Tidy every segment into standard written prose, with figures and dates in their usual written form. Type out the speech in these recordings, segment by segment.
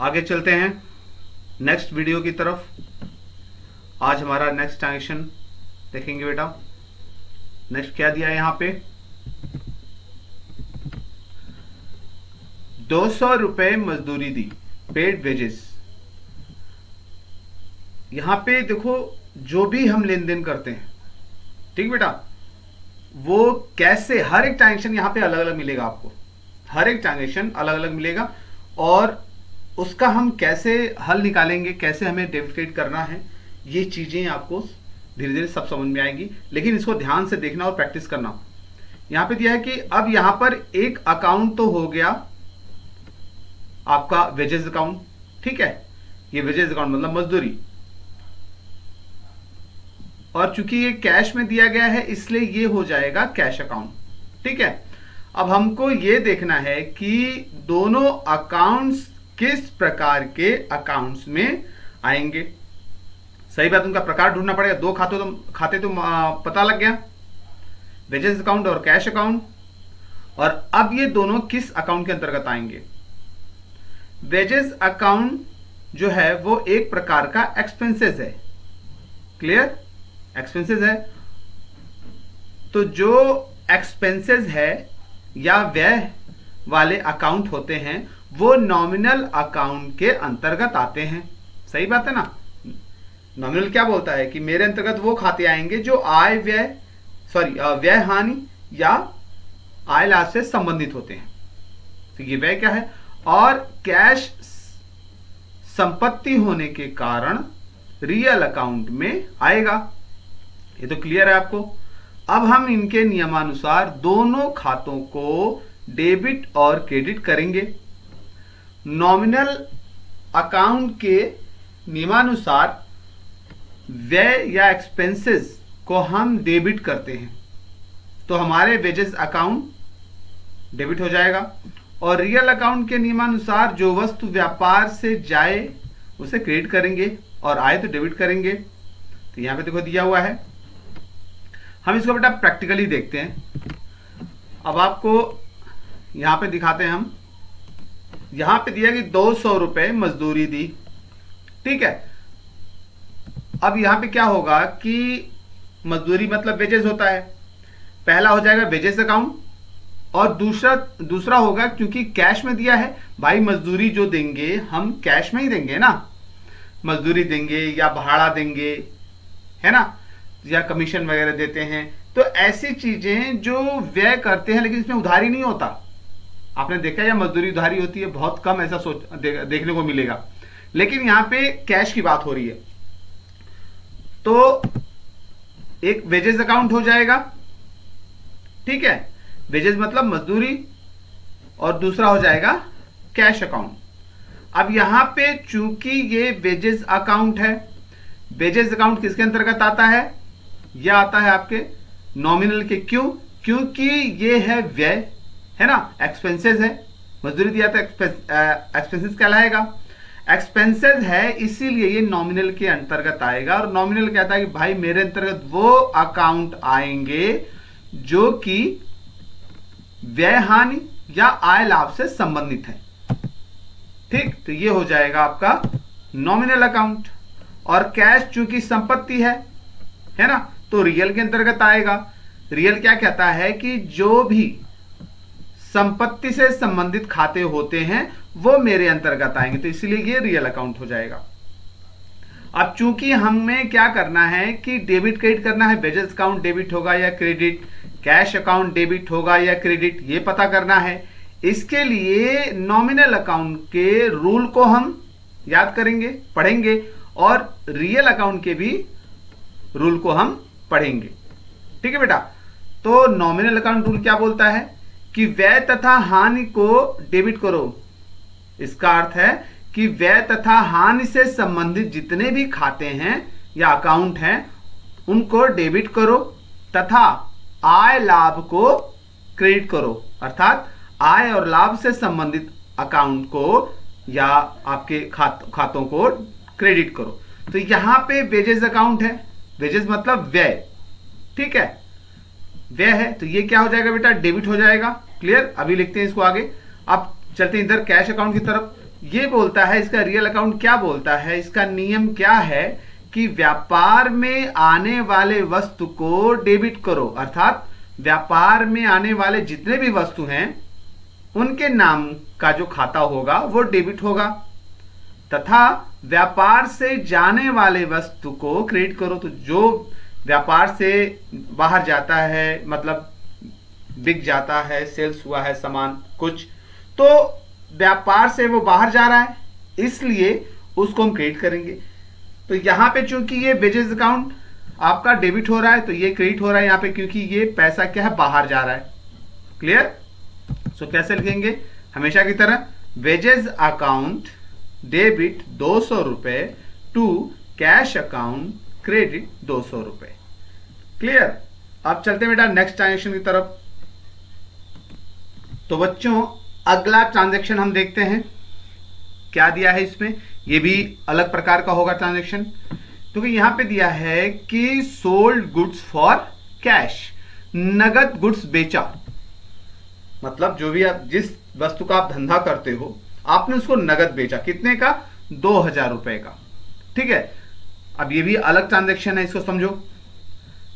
आगे चलते हैं नेक्स्ट वीडियो की तरफ। आज हमारा नेक्स्ट ट्रांजेक्शन देखेंगे बेटा। नेक्स्ट क्या दिया है यहाँ पे, 200 रुपए मजदूरी दी, पेड वेजेस। यहां पे देखो जो भी हम लेन देन करते हैं, ठीक बेटा, वो कैसे, हर एक ट्रांजेक्शन यहां पे अलग अलग मिलेगा आपको, हर एक ट्रांजेक्शन अलग अलग मिलेगा और उसका हम कैसे हल निकालेंगे, कैसे हमें डेबिट क्रेडिट करना है, ये चीजें आपको धीरे धीरे सब समझ में आएंगी। लेकिन इसको ध्यान से देखना और प्रैक्टिस करना। यहां पे दिया है कि अब यहां पर एक अकाउंट तो हो गया आपका वेजेस अकाउंट, ठीक है, ये वेजेस अकाउंट मतलब मजदूरी, और चूंकि ये कैश में दिया गया है इसलिए ये हो जाएगा कैश अकाउंट, ठीक है। अब हमको ये देखना है कि दोनों अकाउंट्स किस प्रकार के अकाउंट्स में आएंगे। सही बात, उनका प्रकार ढूंढना पड़ेगा। दो खाते तो पता लग गया, वेजेस अकाउंट और कैश अकाउंट। और अब ये दोनों किस अकाउंट के अंतर्गत आएंगे। वेजेस अकाउंट जो है वो एक प्रकार का एक्सपेंसेस है, क्लियर, एक्सपेंसेस है। तो जो एक्सपेंसेस है या व्यय वाले अकाउंट होते हैं वो नॉमिनल अकाउंट के अंतर्गत आते हैं। सही बात है ना। नॉमिनल क्या बोलता है कि मेरे अंतर्गत वो खाते आएंगे जो आय व्यय व्यय हानि या आय लाभ से संबंधित होते हैं। तो ये व्यय क्या है, और कैश संपत्ति होने के कारण रियल अकाउंट में आएगा। ये तो क्लियर है आपको। अब हम इनके नियमानुसार दोनों खातों को डेबिट और क्रेडिट करेंगे। नॉमिनल अकाउंट के नियमानुसार व्यय या एक्सपेंसेस को हम डेबिट करते हैं, तो हमारे वेजेस अकाउंट डेबिट हो जाएगा। और रियल अकाउंट के नियमानुसार जो वस्तु व्यापार से जाए उसे क्रेडिट करेंगे और आए तो डेबिट करेंगे। तो यहां पे देखो दिया हुआ है, हम इसको बेटा प्रैक्टिकली देखते हैं। अब आपको यहां पे दिखाते हैं हम। यहां पे दिया कि 200 रुपए मजदूरी दी, ठीक है। अब यहां पे क्या होगा कि मजदूरी मतलब वेजेस होता है, पहला हो जाएगा वेजेस अकाउंट, और दूसरा होगा क्योंकि कैश में दिया है, भाई मजदूरी जो देंगे हम कैश में ही देंगे ना, मजदूरी देंगे या भाड़ा देंगे, है ना, या कमीशन वगैरह देते हैं। तो ऐसी चीजें जो व्यय करते हैं लेकिन इसमें उधारी नहीं होता। आपने देखा या मजदूरी उधारी होती है, बहुत कम ऐसा देखने को मिलेगा। लेकिन यहां पे कैश की बात हो रही है, तो एक वेजेस अकाउंट हो जाएगा, ठीक है, वेजेस मतलब मजदूरी, और दूसरा हो जाएगा कैश अकाउंट। अब यहां पे चूंकि ये वेजेस अकाउंट है, वेजेस अकाउंट किसके अंतर्गत आता है, यह आता है आपके नॉमिनल के। क्यों, क्योंकि ये है व्यय, है ना, एक्सपेंसेस है, मजदूरी दिया था एक्सपेंसेस कहलाएगा। एक्सपेंसेस है इसीलिए ये नॉमिनल के अंतर्गत आएगा। और नॉमिनल कहता है कि भाई मेरे अंतर्गत वो अकाउंट आएंगे जो कि व्यय हानि या आय लाभ से संबंधित है, ठीक। तो ये हो जाएगा आपका नॉमिनल अकाउंट। और कैश चूंकि संपत्ति है ना, तो रियल के अंतर्गत आएगा। रियल क्या कहता है कि जो भी संपत्ति से संबंधित खाते होते हैं वो मेरे अंतर्गत आएंगे, तो इसलिए ये रियल अकाउंट हो जाएगा। अब चूंकि हमें क्या करना है कि डेबिट क्रेडिट करना है, वेजेस अकाउंट डेबिट होगा या क्रेडिट, कैश अकाउंट डेबिट होगा या क्रेडिट, ये पता करना है। इसके लिए नॉमिनल अकाउंट के रूल को हम याद करेंगे, पढ़ेंगे, और रियल अकाउंट के भी रूल को हम पढ़ेंगे, ठीक है बेटा। तो नॉमिनल अकाउंट रूल क्या बोलता है कि व्यय तथा हानि को डेबिट करो। इसका अर्थ है कि व्यय तथा हानि से संबंधित जितने भी खाते हैं या अकाउंट हैं उनको डेबिट करो, तथा आय लाभ को क्रेडिट करो। अर्थात आय और लाभ से संबंधित अकाउंट को या आपके खातों को क्रेडिट करो। तो यहां पे वेजेस अकाउंट है, वेजेस मतलब व्यय, ठीक है, व्यय है, तो ये क्या हो जाएगा बेटा, डेबिट हो जाएगा। क्लियर, अभी लिखते हैं इसको आगे। अब चलते हैं इधर कैश अकाउंट की तरफ। ये बोलता है, इसका रियल अकाउंट क्या बोलता है, इसका नियम क्या है कि व्यापार में आने वाले वस्तु को डेबिट करो, अर्थात व्यापार में आने वाले जितने भी वस्तु हैं उनके नाम का जो खाता होगा वो डेबिट होगा, तथा व्यापार से जाने वाले वस्तु को क्रेडिट करो। तो जो व्यापार से बाहर जाता है, मतलब बिक जाता है, सेल्स हुआ है सामान कुछ, तो व्यापार से वो बाहर जा रहा है इसलिए उसको हम क्रेडिट करेंगे। तो यहां पे चूंकि ये वेजेस अकाउंट आपका डेबिट हो रहा है तो ये क्रेडिट हो रहा है यहां पे, क्योंकि ये पैसा क्या है, बाहर जा रहा है। क्लियर? सो कैसे लिखेंगे, हमेशा की तरह वेजेस अकाउंट डेबिट 200 रुपए टू कैश अकाउंट क्रेडिट 200 रुपए। क्लियर? अब चलते बेटा नेक्स्ट ट्रांजेक्शन की तरफ। तो बच्चों अगला ट्रांजैक्शन हम देखते हैं क्या दिया है इसमें, ये भी अलग प्रकार का होगा ट्रांजैक्शन। तो यहां पे दिया है कि सोल्ड गुड्स फॉर कैश, नगद गुड्स बेचा, मतलब जो भी आप जिस वस्तु का आप धंधा करते हो आपने उसको नगद बेचा, कितने का, 2000 रुपए का। ठीक है, अब ये भी अलग ट्रांजैक्शन है, इसको समझो।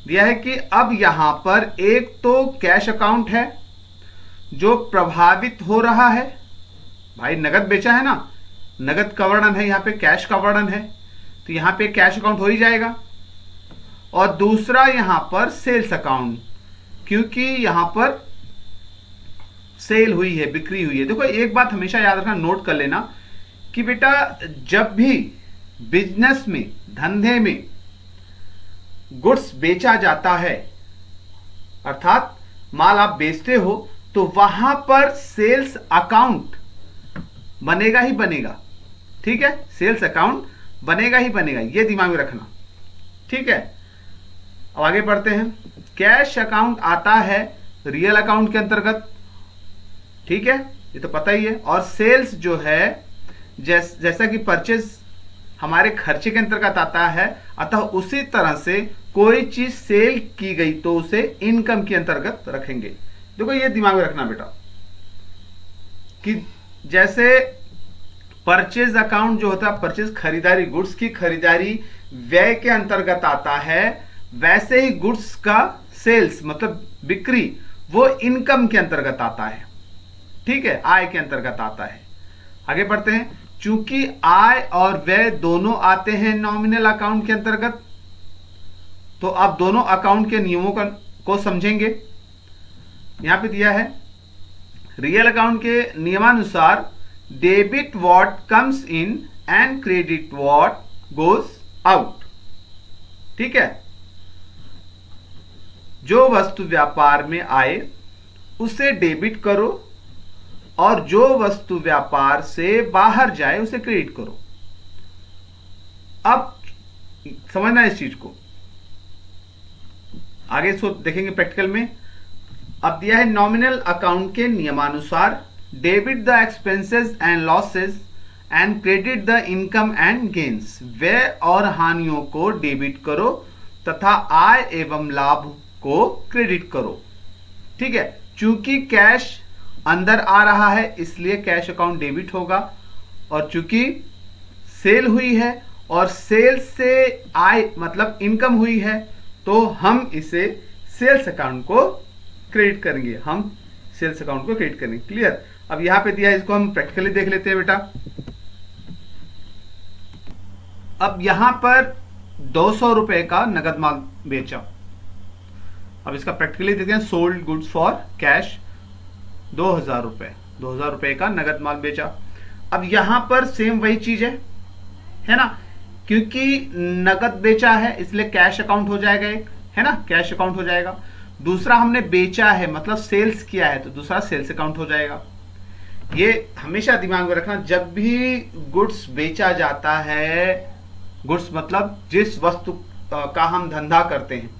दिया है कि अब यहां पर एक तो कैश अकाउंट है जो प्रभावित हो रहा है, भाई नगद बेचा है ना, नगद का वर्णन है यहां पे, कैश का वर्णन है, तो यहां पे कैश अकाउंट हो ही जाएगा। और दूसरा यहां पर सेल्स अकाउंट, क्योंकि यहां पर सेल हुई है, बिक्री हुई है। देखो एक बात हमेशा याद रखना, नोट कर लेना कि बेटा जब भी बिजनेस में, धंधे में गुड्स बेचा जाता है, अर्थात माल आप बेचते हो, तो वहां पर सेल्स अकाउंट बनेगा ही बनेगा। ठीक है, सेल्स अकाउंट बनेगा ही बनेगा, ये दिमाग में रखना। ठीक है, अब आगे बढ़ते हैं। कैश अकाउंट आता है रियल अकाउंट के अंतर्गत, ठीक है, ये तो पता ही है। और सेल्स जो है जैसा कि परचेज हमारे खर्चे के अंतर्गत आता है, अतः उसी तरह से कोई चीज सेल की गई तो उसे इनकम के अंतर्गत रखेंगे। देखो ये दिमाग में रखना बेटा कि जैसे परचेज अकाउंट जो होता है, परचेज खरीदारी, गुड्स की खरीदारी व्यय के अंतर्गत आता है, वैसे ही गुड्स का सेल्स मतलब बिक्री वो इनकम के अंतर्गत आता है। ठीक है, आय के अंतर्गत आता है। आगे बढ़ते हैं। चूंकि आय और व्यय दोनों आते हैं नॉमिनल अकाउंट के अंतर्गत, तो आप दोनों अकाउंट के नियमों को समझेंगे। यहां पे दिया है रियल अकाउंट के नियमानुसार debit what comes in and credit what goes out. ठीक है, जो वस्तु व्यापार में आए उसे डेबिट करो और जो वस्तु व्यापार से बाहर जाए उसे क्रेडिट करो। अब समझना इस चीज को, आगे इसको देखेंगे प्रैक्टिकल में। अब दिया है नॉमिनल अकाउंट के नियमानुसार debit the expenses and losses and credit the income and gains. व्यय और हानियों को डेबिट करो तथा आय एवं लाभ को क्रेडिट करो। ठीक है, चूंकि कैश अंदर आ रहा है इसलिए कैश अकाउंट डेबिट होगा, और चूंकि सेल हुई है और सेल से आय मतलब इनकम हुई है तो हम इसे सेल्स अकाउंट को क्रेडिट करेंगे, हम सेल्स अकाउंट को क्रेडिट करेंगे। क्लियर? अब यहां पे दिया है, इसको हम प्रैक्टिकली देख लेते हैं बेटा। अब यहां पर 200 रुपए का नगद माल बेचा। अब इसका प्रैक्टिकली देखते हैं। सोल्ड गुड्स फॉर कैश 2000 रुपए, 2000 रुपए का नगद माल बेचा। अब यहां पर सेम वही चीज है ना, क्योंकि नगद बेचा है इसलिए कैश अकाउंट हो जाएगा एक, है ना, कैश अकाउंट हो जाएगा। दूसरा हमने बेचा है मतलब सेल्स किया है तो दूसरा सेल्स अकाउंट हो जाएगा। ये हमेशा दिमाग में रखना, जब भी गुड्स बेचा जाता है, गुड्स मतलब जिस वस्तु का हम धंधा करते हैं,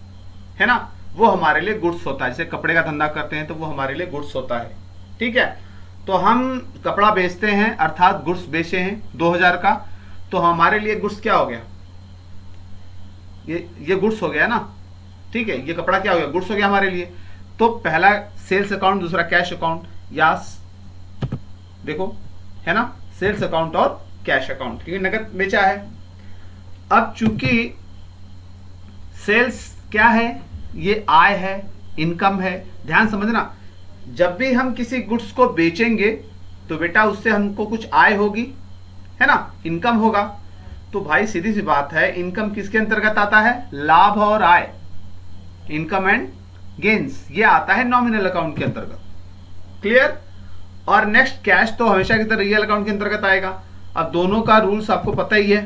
है ना, वो हमारे लिए गुड्स होता है। जैसे कपड़े का धंधा करते हैं तो वो हमारे लिए गुड्स होता है। ठीक है, तो हम कपड़ा बेचते हैं अर्थात गुड्स बेचे हैं 2000 का, तो हमारे लिए गुड्स क्या हो गया, ये गुड्स हो गया ना। ठीक है, ये कपड़ा क्या हो गया, गुड्स हो गया हमारे लिए। तो पहला सेल्स अकाउंट, दूसरा कैश अकाउंट, या देखो है ना, सेल्स अकाउंट और कैश अकाउंट, क्योंकि नकद बेचा है। अब चूंकि सेल्स क्या है, ये आय है, इनकम है। ध्यान समझना, जब भी हम किसी गुड्स को बेचेंगे तो बेटा उससे हमको कुछ आय होगी, है ना, इनकम होगा। तो भाई सीधी सी बात है, इनकम किसके अंतर्गत आता है, लाभ और आय, इनकम एंड गेन्स, ये आता है नॉमिनल अकाउंट के अंतर्गत। क्लियर। और नेक्स्ट कैश तो हमेशा की तरह रियल अकाउंट के अंतर्गत आएगा। अब दोनों का रूल्स आपको पता ही है,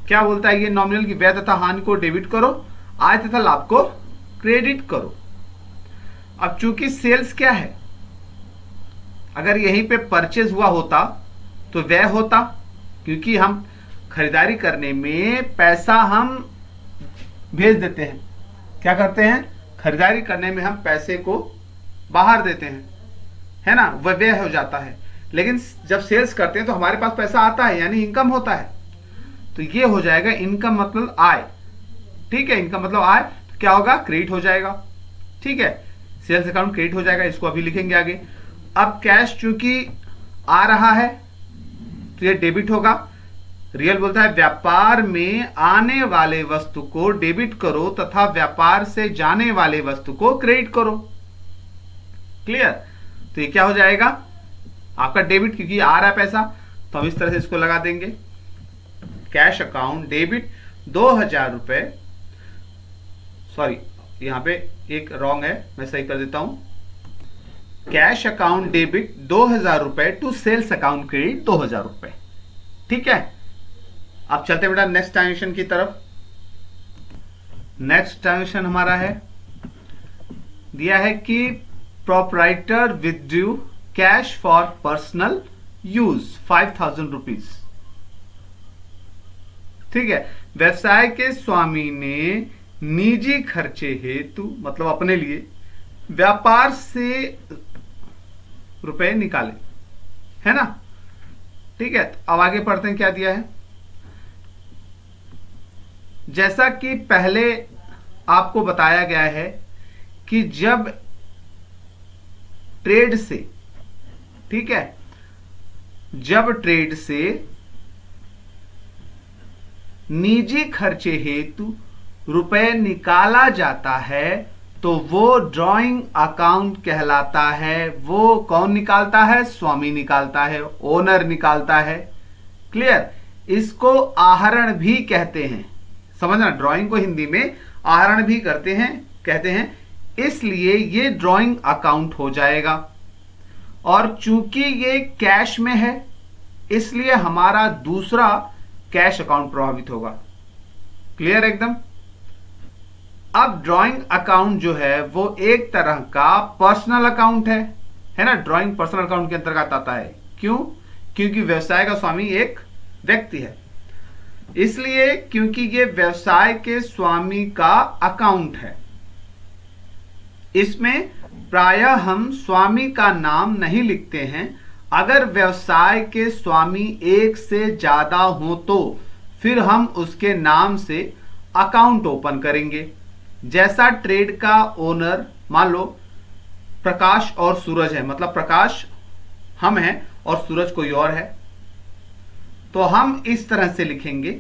क्या बोलता है ये, नॉमिनल की व्यय तथा हानि को डेबिट करो, आय तथा लाभ को क्रेडिट करो। अब चूंकि सेल्स क्या है, अगर यहीं पे परचेज हुआ होता तो व्यय होता, क्योंकि हम खरीदारी करने में पैसा हम भेज देते हैं, क्या करते हैं, खरीदारी करने में हम पैसे को बाहर देते हैं, है ना, वह व्यय हो जाता है। लेकिन जब सेल्स करते हैं तो हमारे पास पैसा आता है, यानी इनकम होता है। तो ये हो जाएगा इनकम मतलब आय, ठीक है, इनकम मतलब आय, तो क्या होगा, क्रेडिट हो जाएगा। ठीक है, सेल्स अकाउंट क्रेडिट हो जाएगा, इसको अभी लिखेंगे आगे। अब कैश चूंकि आ रहा है तो ये डेबिट होगा। रियल बोलता है व्यापार में आने वाले वस्तु को डेबिट करो तथा व्यापार से जाने वाले वस्तु को क्रेडिट करो। क्लियर। तो ये क्या हो जाएगा, आपका डेबिट, क्योंकि आ रहा है पैसा, तो हम इस तरह से इसको लगा देंगे। कैश अकाउंट डेबिट 2000 रुपए, सॉरी यहां पे एक रॉन्ग है, मैं सही कर देता हूं। कैश अकाउंट डेबिट 2000 रुपए टू सेल्स अकाउंट क्रेडिट 2000 रुपए। ठीक है, अब चलते बेटा नेक्स्ट ट्रांजेक्शन की तरफ। नेक्स्ट ट्रांजेक्शन हमारा है, दिया है कि proprietor withdrew cash for personal use 5000 rupees. ठीक है, व्यवसाय के स्वामी ने निजी खर्चे हेतु, मतलब अपने लिए, व्यापार से रुपए निकाले, है ना। ठीक है, अब आगे पढ़ते हैं क्या दिया है। जैसा कि पहले आपको बताया गया है कि जब ट्रेड से, ठीक है, जब ट्रेड से निजी खर्चे हेतु रुपए निकाला जाता है तो वो ड्राइंग अकाउंट कहलाता है। वो कौन निकालता है, स्वामी निकालता है, ओनर निकालता है। क्लियर। इसको आहरण भी कहते हैं, समझना, ड्राइंग को हिंदी में आहरण भी करते हैं, कहते हैं, इसलिए ये ड्राइंग अकाउंट हो जाएगा। और चूंकि ये कैश में है इसलिए हमारा दूसरा कैश अकाउंट प्रभावित होगा। क्लियर एकदम। अब ड्राइंग अकाउंट जो है वो एक तरह का पर्सनल अकाउंट है ना, ड्राइंग पर्सनल अकाउंट के अंतर्गत आता है। क्यों, क्योंकि व्यवसाय का स्वामी एक व्यक्ति है, इसलिए क्योंकि ये व्यवसाय के स्वामी का अकाउंट है। इसमें प्रायः हम स्वामी का नाम नहीं लिखते हैं। अगर व्यवसाय के स्वामी एक से ज्यादा हो तो फिर हम उसके नाम से अकाउंट ओपन करेंगे। जैसा ट्रेड का ओनर मान लो प्रकाश और सूरज है, मतलब प्रकाश हम हैं और सूरज कोई और है, तो हम इस तरह से लिखेंगे,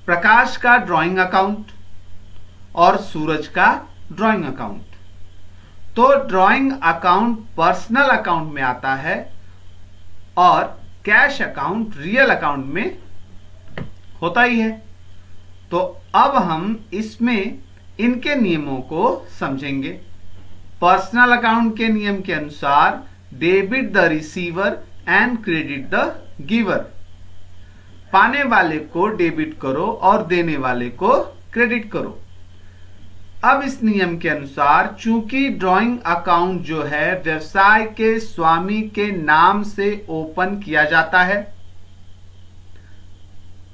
प्रकाश का ड्राइंग अकाउंट और सूरज का ड्राइंग अकाउंट। तो ड्राइंग अकाउंट पर्सनल अकाउंट में आता है और कैश अकाउंट रियल अकाउंट में होता ही है। तो अब हम इसमें इनके नियमों को समझेंगे। पर्सनल अकाउंट के नियम के अनुसार debit the receiver and credit the giver. पाने वाले को डेबिट करो और देने वाले को क्रेडिट करो। अब इस नियम के अनुसार चूंकि ड्राइंग अकाउंट जो है व्यवसाय के स्वामी के नाम से ओपन किया जाता है,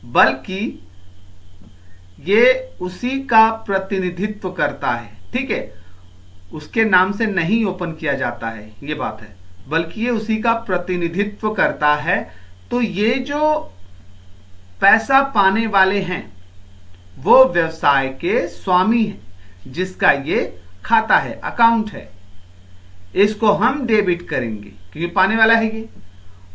बल्कि ये उसी का प्रतिनिधित्व करता है। ठीक है, उसके नाम से नहीं ओपन किया जाता है, ये बात है, बल्कि ये उसी का प्रतिनिधित्व करता है। तो ये जो पैसा पाने वाले हैं वो व्यवसाय के स्वामी हैं, जिसका ये खाता है, अकाउंट है। इसको हम डेबिट करेंगे क्योंकि पाने वाला है ये,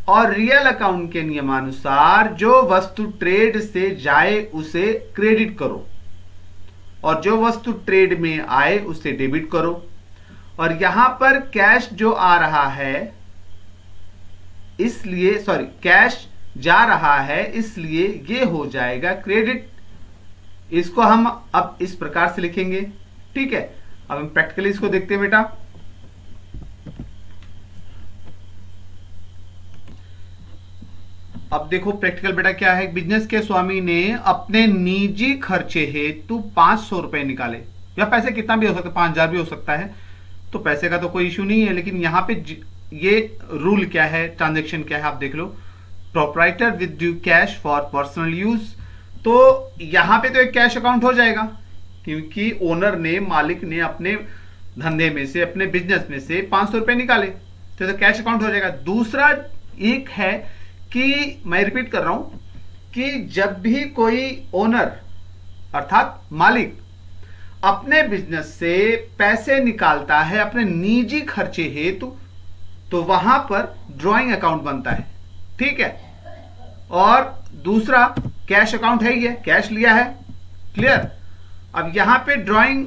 और रियल अकाउंट के नियमानुसार जो वस्तु ट्रेड से जाए उसे क्रेडिट करो और जो वस्तु ट्रेड में आए उसे डेबिट करो। और यहां पर कैश जो आ रहा है इसलिए कैश जा रहा है इसलिए ये हो जाएगा क्रेडिट। इसको हम अब इस प्रकार से लिखेंगे। ठीक है, अब हम प्रैक्टिकली इसको देखते हैं बेटा। अब देखो प्रैक्टिकल बेटा क्या है। बिजनेस के स्वामी ने अपने निजी खर्चे हेतु 500 रुपए निकाले, या पैसे कितना भी हो सकता है, 5000 भी हो सकता है, तो पैसे का तो कोई इश्यू नहीं है। लेकिन यहां पे ये रूल क्या है, ट्रांजैक्शन क्या है, आप देख लो। Proprietor with due cash for personal use, तो यहां पे तो एक कैश अकाउंट हो जाएगा क्योंकि ओनर ने, मालिक ने अपने धंधे में से, अपने बिजनेस में से 500 रुपए निकाले, तो कैश अकाउंट हो जाएगा। दूसरा एक है कि मैं रिपीट कर रहा हूं कि जब भी कोई ओनर अर्थात मालिक अपने बिजनेस से पैसे निकालता है अपने निजी खर्चे हेतु, तो वहां पर ड्राइंग अकाउंट बनता है। ठीक है, और दूसरा कैश अकाउंट है, ये कैश लिया है। क्लियर। अब यहां पे ड्राइंग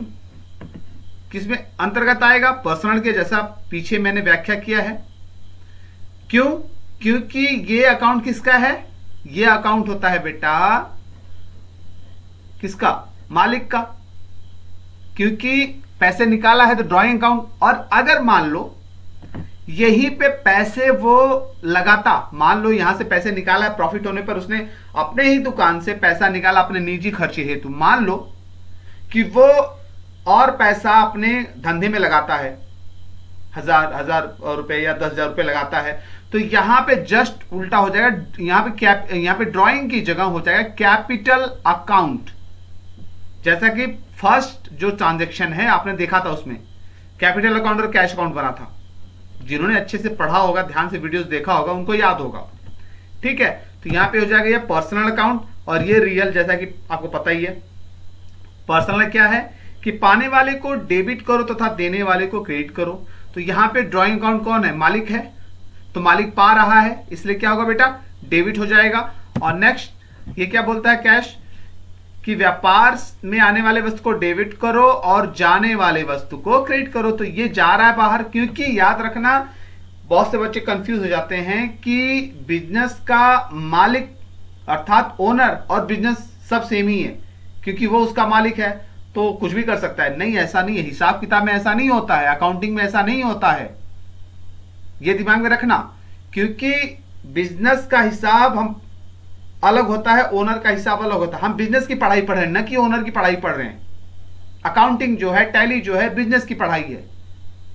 किसमें अंतर्गत आएगा, पर्सनल के, जैसा पीछे मैंने व्याख्या किया है। क्यों? क्योंकि ये अकाउंट किसका है, ये अकाउंट होता है बेटा किसका, मालिक का, क्योंकि पैसे निकाला है तो ड्राइंग अकाउंट। और अगर मान लो यहीं पे पैसे वो लगाता, मान लो यहां से पैसे निकाला है, प्रॉफिट होने पर उसने अपने ही दुकान से पैसा निकाला अपने निजी खर्चे हेतु, मान लो कि वो और पैसा अपने धंधे में लगाता है, 1000 रुपए या 10,000 रुपए लगाता है, तो यहां पे जस्ट उल्टा हो जाएगा। यहां पे ड्राइंग की जगह हो जाएगा कैपिटल अकाउंट। जैसा कि फर्स्ट जो ट्रांजैक्शन है आपने देखा था, उसमें कैपिटल अकाउंट और कैश अकाउंट बना था। जिन्होंने अच्छे से पढ़ा होगा, ध्यान से वीडियोस देखा होगा, उनको याद होगा। ठीक है, तो यहां पे हो जाएगा ये पर्सनल अकाउंट और ये रियल, जैसा कि आपको पता ही है। पर्सनल क्या है कि पाने वाले को डेबिट करो तथा देने वाले को क्रेडिट करो। तो यहां पे ड्राइंग अकाउंट कौन है, मालिक है, तो मालिक पा रहा है, इसलिए क्या होगा बेटा, डेबिट हो जाएगा। और नेक्स्ट ये क्या बोलता है, कैश, कि व्यापार में आने वाले वस्तु को डेबिट करो और जाने वाले वस्तु को क्रेडिट करो। तो ये जा रहा है बाहर, क्योंकि याद रखना बहुत से बच्चे कंफ्यूज हो जाते हैं कि बिजनेस का मालिक अर्थात ओनर और बिजनेस सब सेम ही है, क्योंकि वो उसका मालिक है तो कुछ भी कर सकता है। नहीं, ऐसा नहीं है, हिसाब किताब में ऐसा नहीं होता है, अकाउंटिंग में ऐसा नहीं होता है, ये दिमाग में रखना। क्योंकि बिजनेस का हिसाब हम अलग होता है, ओनर का हिसाब अलग होता है। हम बिजनेस की पढ़ाई पढ़ रहे हैं, न कि ओनर की पढ़ाई पढ़ रहे हैं। अकाउंटिंग जो है, टैली जो है, बिजनेस की पढ़ाई है,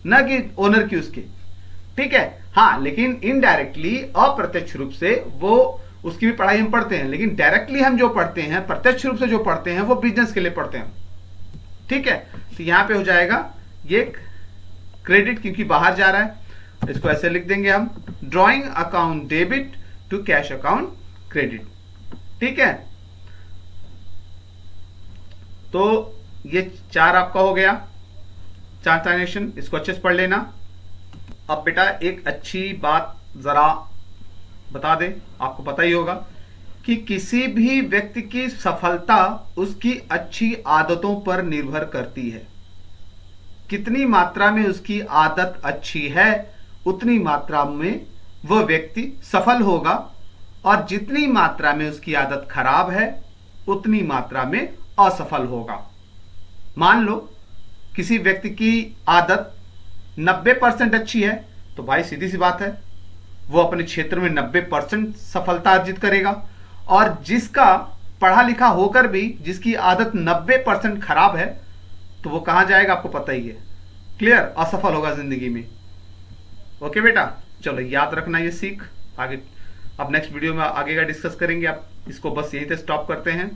न कि ओनर की उसके। ठीक है, हाँ, लेकिन इनडायरेक्टली, अप्रत्यक्ष रूप से वो उसकी भी पढ़ाई हम पढ़ते हैं, लेकिन डायरेक्टली हम जो पढ़ते हैं, प्रत्यक्ष रूप से जो पढ़ते हैं, वो बिजनेस के लिए पढ़ते हैं। ठीक है, तो यहां पे हो जाएगा ये क्रेडिट, क्योंकि बाहर जा रहा है। इसको ऐसे लिख देंगे हम, drawing account debit to cash account credit. ठीक है, तो ये 4 आपका हो गया, 4 ट्रांजैक्शन, इसको अच्छे से पढ़ लेना। अब बेटा एक अच्छी बात जरा बता दे, आपको पता ही होगा कि किसी भी व्यक्ति की सफलता उसकी अच्छी आदतों पर निर्भर करती है। कितनी मात्रा में उसकी आदत अच्छी है उतनी मात्रा में वह व्यक्ति सफल होगा, और जितनी मात्रा में उसकी आदत खराब है उतनी मात्रा में असफल होगा। मान लो किसी व्यक्ति की आदत 90% अच्छी है, तो भाई सीधी सी बात है वो अपने क्षेत्र में 90% सफलता अर्जित करेगा, और जिसका पढ़ा लिखा होकर भी जिसकी आदत 90% खराब है, तो वो कहां जाएगा आपको पता ही है। क्लियर, असफल होगा जिंदगी में। ओके बेटा, चलो याद रखना ये सीख। आगे अब नेक्स्ट वीडियो में आगे का डिस्कस करेंगे। आप इसको बस यहीं से स्टॉप करते हैं।